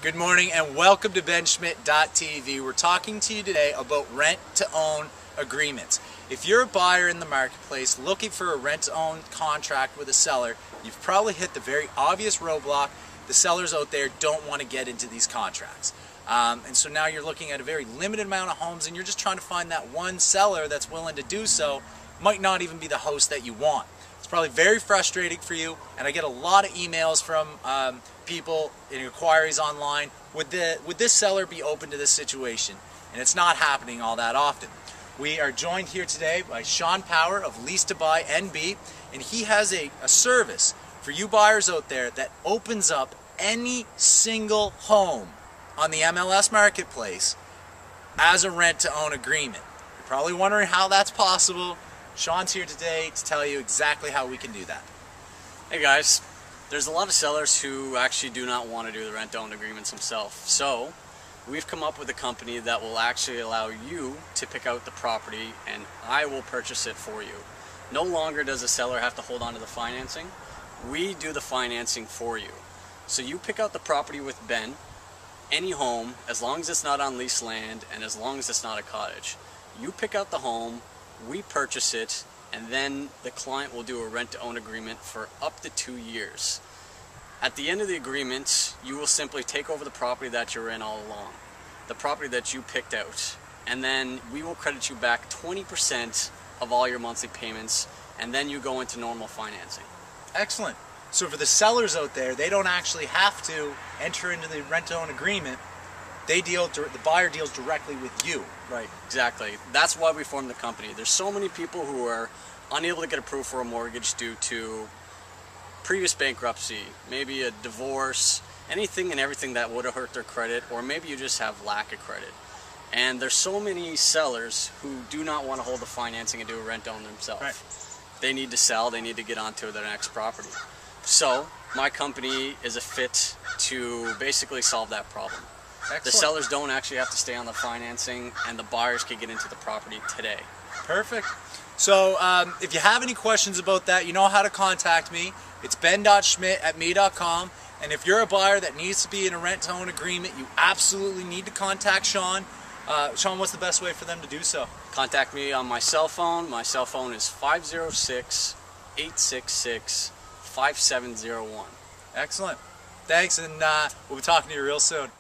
Good morning and welcome to benschmidt.tv. We're talking to you today about rent-to-own agreements. If you're a buyer in the marketplace looking for a rent-to-own contract with a seller, you've probably hit the very obvious roadblock. The sellers out there don't want to get into these contracts. And so now you're looking at a very limited amount of homes and you're just trying to find that one seller that's willing to do so. Might not even be the host that you want. It's probably very frustrating for you, and I get a lot of emails from people in inquiries online. Would this seller be open to this situation? And it's not happening all that often. We are joined here today by Sean Power of leasetoownnb, and he has a service for you buyers out there that opens up any single home on the MLS marketplace as a rent-to-own agreement. You're probably wondering how that's possible. Sean's here today to tell you exactly how we can do that. Hey guys, there's a lot of sellers who actually do not want to do the rent-to-own agreements themselves. So we've come up with a company that will actually allow you to pick out the property and I will purchase it for you. No longer does the seller have to hold on to the financing. We do the financing for you. So you pick out the property with Ben, any home, as long as it's not on leased land and as long as it's not a cottage. You pick out the home, we purchase it, and then the client will do a rent-to-own agreement for up to 2 years. At the end of the agreement, you will simply take over the property that you're in all along, the property that you picked out, and then we will credit you back 20% of all your monthly payments, and then you go into normal financing. Excellent. So for the sellers out there, they don't actually have to enter into the rent-to-own agreement. The buyer deals directly with you. Right, exactly. That's why we formed the company. There's so many people who are unable to get approved for a mortgage due to previous bankruptcy, maybe a divorce, anything and everything that would have hurt their credit, or maybe you just have lack of credit. And there's so many sellers who do not want to hold the financing and do a rent-own themselves. Right. They need to sell, they need to get onto their next property. So my company is a fit to basically solve that problem. Excellent. The sellers don't actually have to stay on the financing, and the buyers can get into the property today. Perfect. So if you have any questions about that, you know how to contact me. It's ben.schmidt@me.com. And if you're a buyer that needs to be in a rent-to-own agreement, you absolutely need to contact Sean. Sean, what's the best way for them to do so? Contact me on my cell phone. My cell phone is 506-866-5701. Excellent. Thanks, and we'll be talking to you real soon.